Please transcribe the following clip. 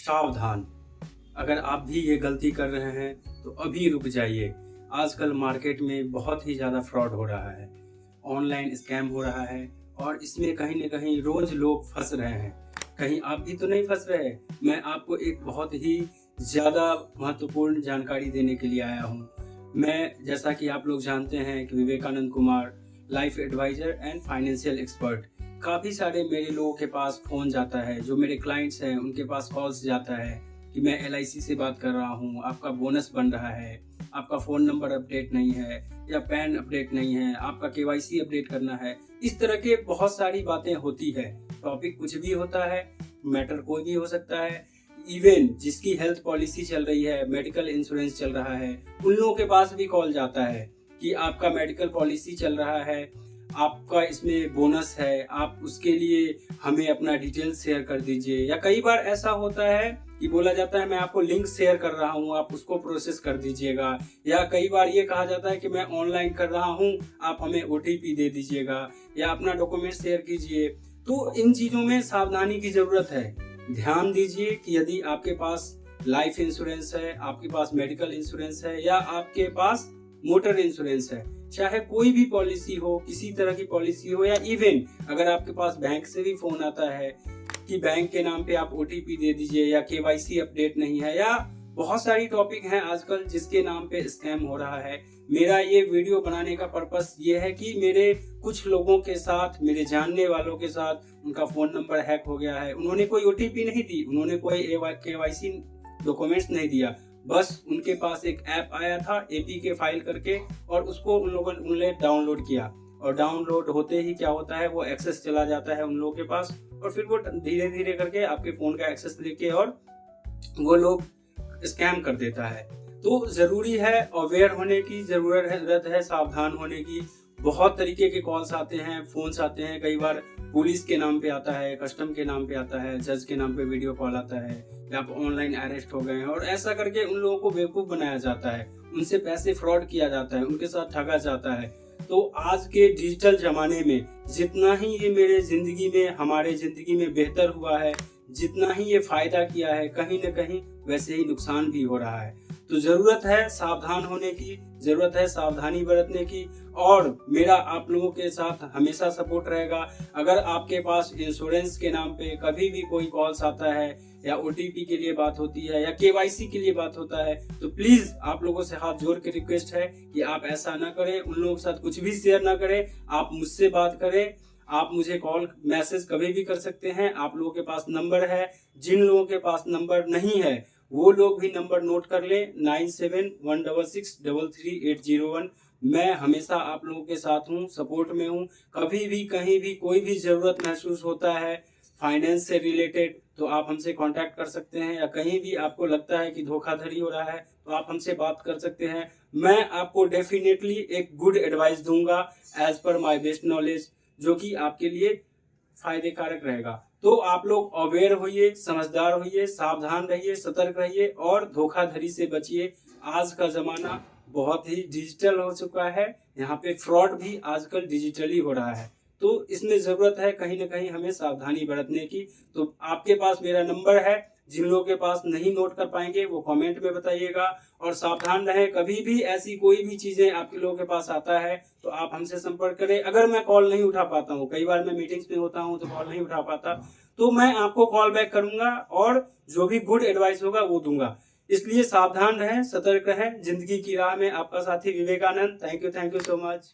सावधान। अगर आप भी ये गलती कर रहे हैं तो अभी रुक जाइए। आजकल मार्केट में बहुत ही ज़्यादा फ्रॉड हो रहा है, ऑनलाइन स्कैम हो रहा है और इसमें कहीं न कहीं रोज़ लोग फंस रहे हैं। कहीं आप भी तो नहीं फंस रहे? मैं आपको एक बहुत ही ज़्यादा महत्वपूर्ण जानकारी देने के लिए आया हूँ। मैं, जैसा कि आप लोग जानते हैं कि Vivekanand Kumar, life adviser and financial expert. काफ़ी सारे मेरे लोगों के पास फ़ोन जाता है, जो मेरे क्लाइंट्स हैं उनके पास कॉल्स जाता है कि मैं एलआईसी से बात कर रहा हूँ, आपका बोनस बन रहा है, आपका फ़ोन नंबर अपडेट नहीं है या पैन अपडेट नहीं है, आपका केवाईसी अपडेट करना है। इस तरह के बहुत सारी बातें होती है। टॉपिक कुछ भी होता है, मैटर कोई भी हो सकता है। इवन जिसकी हेल्थ पॉलिसी चल रही है, मेडिकल इंश्योरेंस चल रहा है, उन लोगों के पास भी कॉल जाता है कि आपका मेडिकल पॉलिसी चल रहा है, आपका इसमें बोनस है, आप उसके लिए हमें अपना डिटेल्स शेयर कर दीजिए। या कई बार ऐसा होता है कि बोला जाता है मैं आपको लिंक शेयर कर रहा हूँ, आप उसको प्रोसेस कर दीजिएगा। या कई बार ये कहा जाता है कि मैं ऑनलाइन कर रहा हूँ, आप हमें ओटीपी दे दीजिएगा या अपना डॉक्यूमेंट शेयर कीजिए। तो इन चीज़ों में सावधानी की ज़रूरत है। ध्यान दीजिए कि यदि आपके पास लाइफ इंश्योरेंस है, आपके पास मेडिकल इंश्योरेंस है या आपके पास मोटर इंश्योरेंस है, चाहे कोई भी पॉलिसी हो, किसी तरह की पॉलिसी हो, या इवन अगर आपके पास बैंक से भी फोन आता है कि बैंक के नाम पे आप ओटीपी दे दीजिए या केवाईसी अपडेट नहीं है, या बहुत सारी टॉपिक हैं आजकल जिसके नाम पे स्कैम हो रहा है। मेरा ये वीडियो बनाने का पर्पस ये है कि मेरे कुछ लोगों के साथ, मेरे जानने वालों के साथ उनका फोन नंबर हैक हो गया है। उन्होंने कोई ओटीपी नहीं दी, उन्होंने कोई केवाईसी डॉक्यूमेंट्स नहीं दिया, बस उनके पास एक ऐप आया था एपीके फाइल करके, और उसको उन्होंने डाउनलोड किया। और डाउनलोड होते ही क्या होता है, वो एक्सेस चला जाता है उन लोगों के पास, और फिर वो धीरे धीरे करके आपके फोन का एक्सेस लेके और वो लोग स्कैम कर देता है। तो जरूरी है, अवेयर होने की जरूरत है, सावधान होने की। बहुत तरीके के कॉल्स आते हैं, फोन्स आते हैं। कई बार पुलिस के नाम पे आता है, कस्टम के नाम पे आता है, जज के नाम पे वीडियो कॉल आता है, या आप ऑनलाइन अरेस्ट हो गए हैं, और ऐसा करके उन लोगों को बेवकूफ बनाया जाता है, उनसे पैसे फ्रॉड किया जाता है, उनके साथ ठगा जाता है। तो आज के डिजिटल जमाने में जितना ही ये मेरे जिंदगी में, हमारे जिंदगी में बेहतर हुआ है, जितना ही ये फायदा किया है, कहीं न कहीं वैसे ही नुकसान भी हो रहा है। तो जरूरत है सावधान होने की, जरूरत है सावधानी बरतने की, और मेरा आप लोगों के साथ हमेशा सपोर्ट रहेगा। अगर आपके पास इंश्योरेंस के नाम पे कभी भी कोई कॉल्स आता है, या ओटीपी के लिए बात होती है, या केवाईसी के लिए बात होता है, तो प्लीज आप लोगों से हाथ जोड़ के रिक्वेस्ट है कि आप ऐसा ना करें, उन लोगों के साथ कुछ भी शेयर ना करें। आप मुझसे बात करें, आप मुझे कॉल मैसेज कभी भी कर सकते हैं। आप लोगों के पास नंबर है, जिन लोगों के पास नंबर नहीं है वो लोग भी नंबर नोट कर ले, 9716633801। मैं हमेशा आप लोगों के साथ हूँ, सपोर्ट में हूँ। कभी भी कहीं भी कोई भी जरूरत महसूस होता है फाइनेंस से रिलेटेड, तो आप हमसे कांटेक्ट कर सकते हैं, या कहीं भी आपको लगता है कि धोखाधड़ी हो रहा है तो आप हमसे बात कर सकते हैं। मैं आपको डेफिनेटली एक गुड एडवाइस दूंगा as per my best knowledge, जो कि आपके लिए फायदे कारक रहेगा। तो आप लोग अवेयर होइए, समझदार होइए, सावधान रहिए, सतर्क रहिए और धोखाधड़ी से बचिए। आज का जमाना बहुत ही डिजिटल हो चुका है, यहाँ पे फ्रॉड भी आजकल डिजिटली हो रहा है, तो इसमें जरूरत है कहीं ना कहीं हमें सावधानी बरतने की। तो आपके पास मेरा नंबर है, जिन लोगों के पास नहीं नोट कर पाएंगे वो कमेंट में बताइएगा। और सावधान रहें, कभी भी ऐसी कोई भी चीजें आपके लोगों के पास आता है तो आप हमसे संपर्क करें। अगर मैं कॉल नहीं उठा पाता हूँ, कई बार मैं मीटिंग्स में होता हूँ तो कॉल नहीं उठा पाता, तो मैं आपको कॉल बैक करूंगा और जो भी गुड एडवाइस होगा वो दूंगा। इसलिए सावधान रहें, सतर्क रहें। जिंदगी की राह में आपका साथी Vivekanand. Thank you so much.